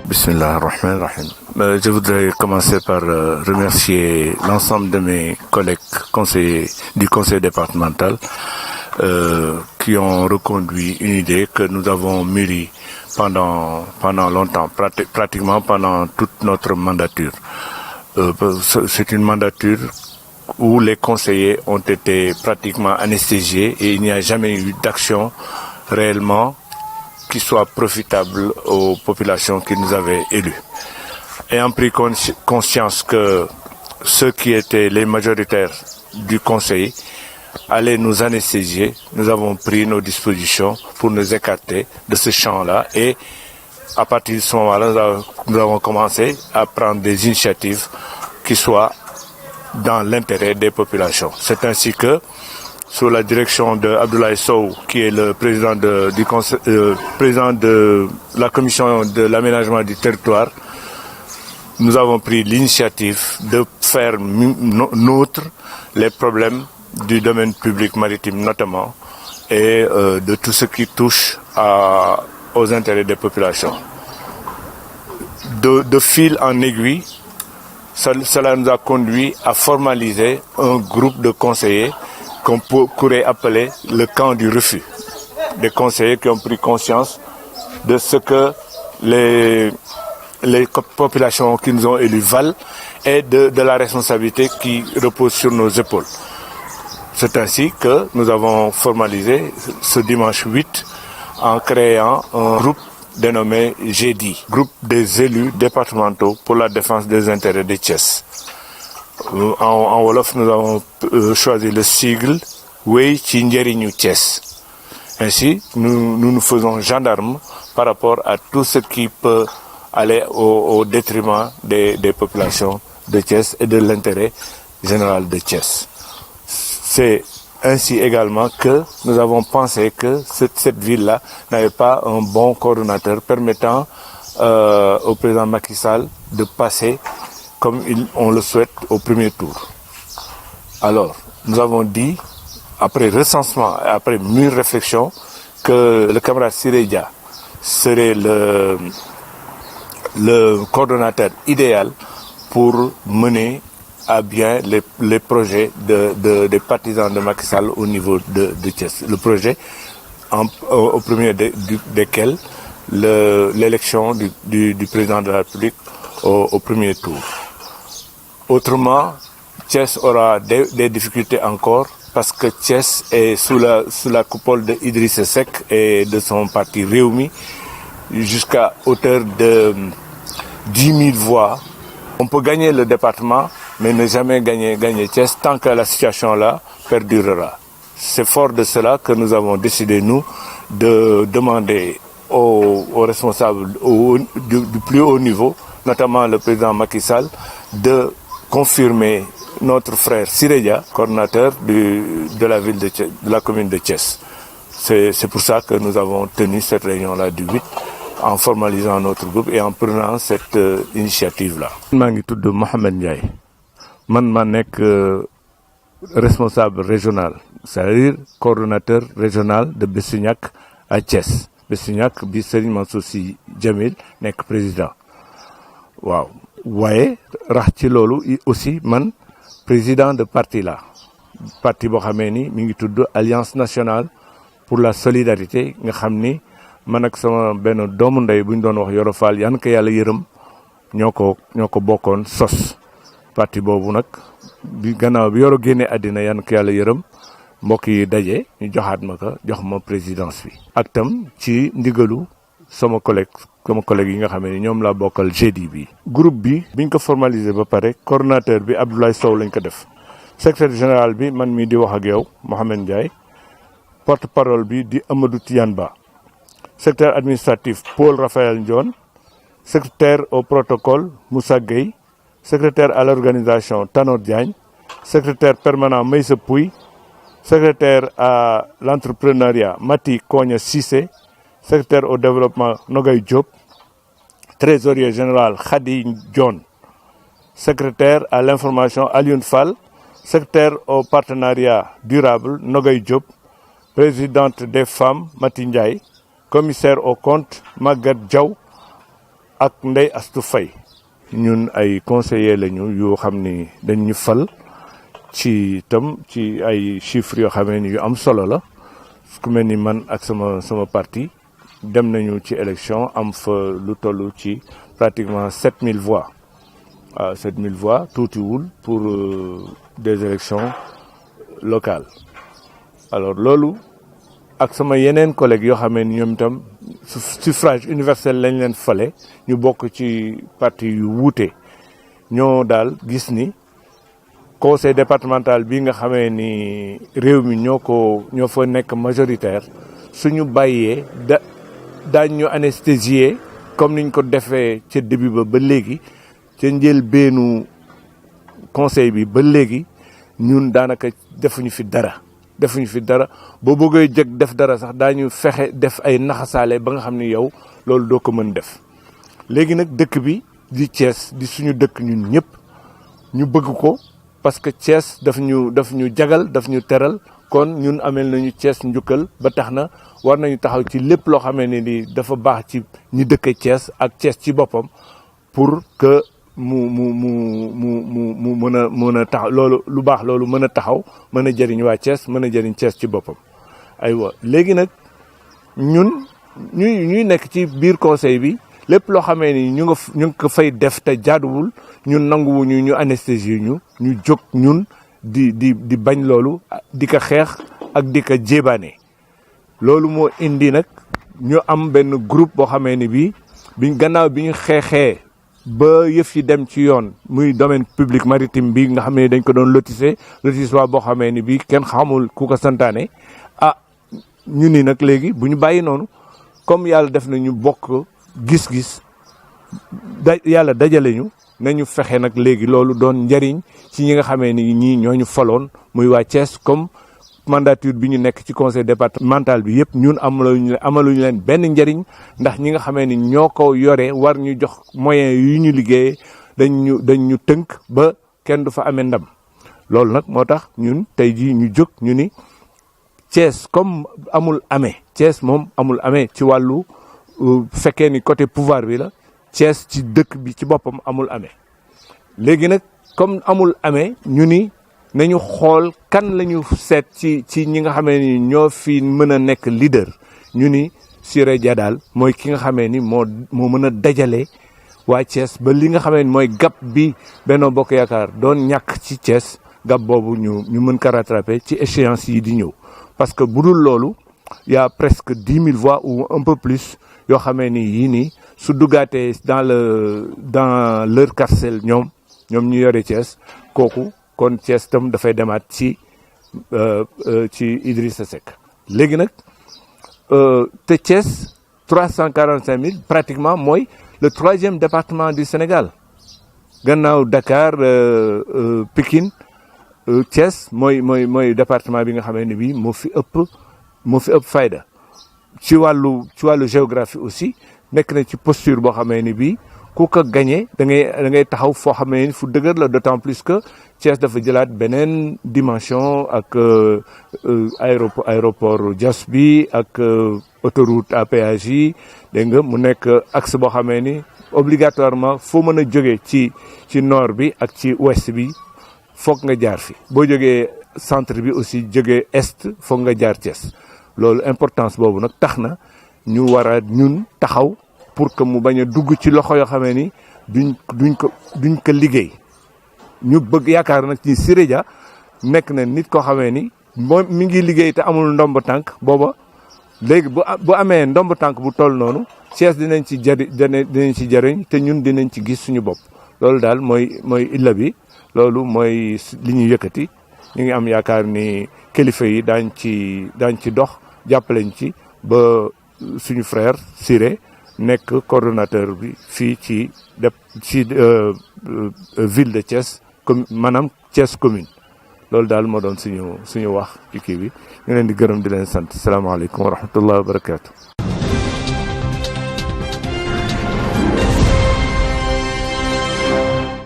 Bismillah ar-Rahman ar-Rahim. Je voudrais commencer par remercier l'ensemble de mes collègues conseillers du conseil départemental qui ont reconduit une idée que nous avons mûrie pendant longtemps, pratiquement pendant toute notre mandature. C'est une mandature où les conseillers ont été pratiquement anesthésiés et il n'y a jamais eu d'action réellement qui soit profitable aux populations qui nous avaient élus. Ayant pris conscience que ceux qui étaient les majoritaires du conseil allaient nous anesthésier, nous avons pris nos dispositions pour nous écarter de ce champ-là et à partir de ce moment-là, nous avons commencé à prendre des initiatives qui soient dans l'intérêt des populations. C'est ainsi que, sous la direction de Abdoulaye Sow, qui est le président président de la commission de l'aménagement du territoire, nous avons pris l'initiative de faire nôtre les problèmes du domaine public maritime notamment et de tout ce qui touche aux intérêts des populations. De fil en aiguille, cela nous a conduit à formaliser un groupe de conseillers qu'on pourrait appeler le camp du refus. Des conseillers qui ont pris conscience de ce que les populations qui nous ont élus valent et de la responsabilité qui repose sur nos épaules. C'est ainsi que nous avons formalisé ce dimanche 8 en créant un groupe dénommé GEDI, groupe des élus départementaux pour la défense des intérêts de Thiès. En Wolof, nous avons choisi le sigle Wey ci njëriñu Thiès. Ainsi, nous faisons gendarme par rapport à tout ce qui peut aller au détriment des populations de Thiès et de l'intérêt général de Thiès. C'est ainsi également que nous avons pensé que cette ville-là n'avait pas un bon coordonnateur permettant au président Macky Sall de passer comme on le souhaite au premier tour. Alors, nous avons dit, après recensement et après mûre réflexion, que le camarade Sireja serait le coordonnateur idéal pour mener à bien les projets des partisans de Macky Sall au niveau de Thiès. Le projet au premier desquels l'élection du président de la République au premier tour. Autrement, Thiès aura des difficultés encore parce que Thiès est sous la coupole de Idrissa Seck et de son parti Rewmi jusqu'à hauteur de 10 000 voix. On peut gagner le département, mais ne jamais gagner Thiès tant que la situation-là perdurera. C'est fort de cela que nous avons décidé, nous, de demander aux responsables du plus haut niveau, notamment le président Macky Sall, de confirmer notre frère Sireja, coordonnateur de la ville de la commune de Thiès. C'est pour ça que nous avons tenu cette réunion-là du 8 en formalisant notre groupe et en prenant cette initiative-là. Je suis Mohamed Ndiaye. Je suis responsable régional, c'est-à-dire coordonnateur régional de Bessignac à Thiès. Bessignac, bi Serigne Mansour Sy Djamil nek président. Waaw. Waaye rax ci loolu aussi man président de parti la parti boo xamee ni mi ngi tudd Alliance nationale pour la solidarité nga xam ni man ak sama benn doomu ndey bu ñu doon wax Yoro Fall yan ko yàlla yërëm ñoo ko bokkoon sos parti boobu nag bi gannaaw bi Yoro génnee àddina yan ko yàlla yërëm mbokk yi daje ñu jox ma présidence bi ak tam ci ndigalu sama collègue yi nga xam ne ñoom laa bokkal GEDI bi. groupe bi biñ ko formalisé ba pare coordonnateur bi Abdoulaye Sow lañ ko def secrétaire général bi man mii di wax ak yow Mohamed Ndiaye porte parole bi di Amadou Tidiane Ba secrétaire administratif Paul Raphaël Ndione secrétaire au protocole Moussa Gueye secrétaire à l'organisation Tanor Diagne secrétaire permanent Meïssa Pouy secrétaire à l'entrepreneuriat Mati Konya Cissé secrétaire au développement Nogay Diop, trésorier général Khadi John, secrétaire à l'information Alioune Fall, secrétaire au partenariat durable Nogay Diop, présidente des femmes Mati Ndiaye, commissaire au compte Maguette Diaw, ak Ndeye Astou Faye ñun ay conseillers lañu yoo xam ni dañ ñu fal ci tam ci ay chiffres yoo xamee ni yu am solo la ku mel ni man ak sama parti dem nañu ci élection am fa lu toll ci pratiquement 7000 voix waaw 7000 voix tuutiwul pour des élections locales alors loolu ak sama yeneen collègues yoo xamee ni ñoom itam suffrage universel lañ leen fale ñu bokk ci parti yu wuute ñoo daal gis ni conseil départemental bi nga xamee ni réew mi ñoo fa nekk majoritaire suñu bàyyee daañ ñu anesthésier comme niñ ko defee ca début ba léegi ca njëlbéenu conseil bi ba léegi ñun daanaka defuñu fi dara boo bëggee jëg def dara sax daañu fexe def ay naxasaale ba nga xam ni yow loolu doo ko mën def léegi nag dëkk bi di Thiès di suñu dëkk ñun ñëpp ñu bëgg ko parce que Thiès daf ñu jagal daf ñu teral kon ñun amel nañu Thiès njukkal ba tax na war nañu taxaw ci lépp loo xamee ne ni dafa baax ci ñi dëkk Thiès ak Thiès ci boppam pour que mu mën a taxaw loolu lu baax loolu mën a taxaw mën a jëriñ waa Thiès mën a jëriñ Thiès ci boppam aywa léegi nag ñun ñuy nekk ci biir conseil bi lépp loo xamee ni ñu ngi ko fay def te jaaduwul ñun nanguwuñu ñu anesthésie ñu jóg ñun di bañ loolu di ko xeex ak di ko jébaane loolu moo indi nag ñu am benn groupe boo xamee ni gannaaw bi ñu xeexee ba yëf yi dem ci yoon muy domaine public maritime bi nga xam ne dañ ko doon lotissement boo xamee ni bii kenn xamul ku ko santaane ñu ni nag léegi bu ñu bàyyi noonu comme yàlla def na ñu bokk gis-gis yàlla dajale ñu nañu fexe nag léegi loolu doon njëriñ ci ñi nga xamee ni ñii ñooñu faloon muy waa Thiès comme mandature bi ñu nekk ci conseil départemental bi yëpp ñun amaluñu leen benn njëriñ ndax ñi nga xamee ni ñoo ko yore war ñu jox moyens yu ñu liggéeyee dañ ñu tënk ba kenn du fa amee ndam loolu nag moo tax ñun tey jii ñu jóg ñu ni Thiès comme Thiès moom amul amee ci wàllu fekkee ni côté pouvoir bi la Thiès ci dëkk bi ci boppam amul amee léegi nag comme amul amee ñu ni nañu xool kan lañu seet ci ñi nga xamee ni ñoo fi mën a nekk leader ñu ni Siré Dia daal mooy ki nga xamee ni moo mën a dajale waa Thiès ba li nga xamee ni mooy gap bi Benno Bokk Yaakaar doon ñàkk ci Thiès gap boobu ñu mën ko rattraper ci échéance yi di ñëw parce que bu dul loolu y a presque 10 000 voix ou un peu plus yoo xamee ni yii nii su duggaatee dans leur carcelle ñoom ñu yore Thiès kooku kon Thiès tam dafay demaat ci Idrissa Seck léegi nag te Thiès 345 000 pratiquement mooy le 3e département du Sénégal gannaaw Dakar Pikine Thiès mooy département bi nga xamee ne bii moo fi ëpp fayda ci wàllu géographie aussi nekk na ci posture boo xamee ni bii ku ko gagné da ngay taxaw foo xamee ni fu dëgër la d'autant plus que Thiès dafa jëlaat beneen dimension ak aéroport Diass bi ak autoroute à péage yi dégg nga mu nekk axe boo xamee ni obligatoirement foo mën a jógee ci nord bi ak ci ouest bi foog nga jaar fi boo jógee centre bi aussi jógee est foog nga jaar Thiès loolu importance boobu nag tax na ñu war a ñun taxaw pour que mu bañ a dugg ci loxo yoo xamee ni duñ ko liggéey ñu bëgg yaakaar nag ci Siré Dia nekk na nit koo xamee ni moom mi ngi liggéey te amul ndomb tànk booba léegi bu amee ndomb tànk bu toll noonu Thiès dinañ ci jëriñ te ñun dinañ ci gis suñu bopp loolu daal mooy illa bi loolu mooy li ñuy yëkkati ñu ngi am yaakaar ni kilifa yi daañ ci dox jàppaleñ ci ba suñu frère Siré nekk coordonnateur bi fii ci ville de Thiès maanaam Thiès commune loolu daal moo doon suñu wax ci kii bi ñu leen di gërëm di leen sant salaamaaleykum wa rahmatullah wa barakaatu.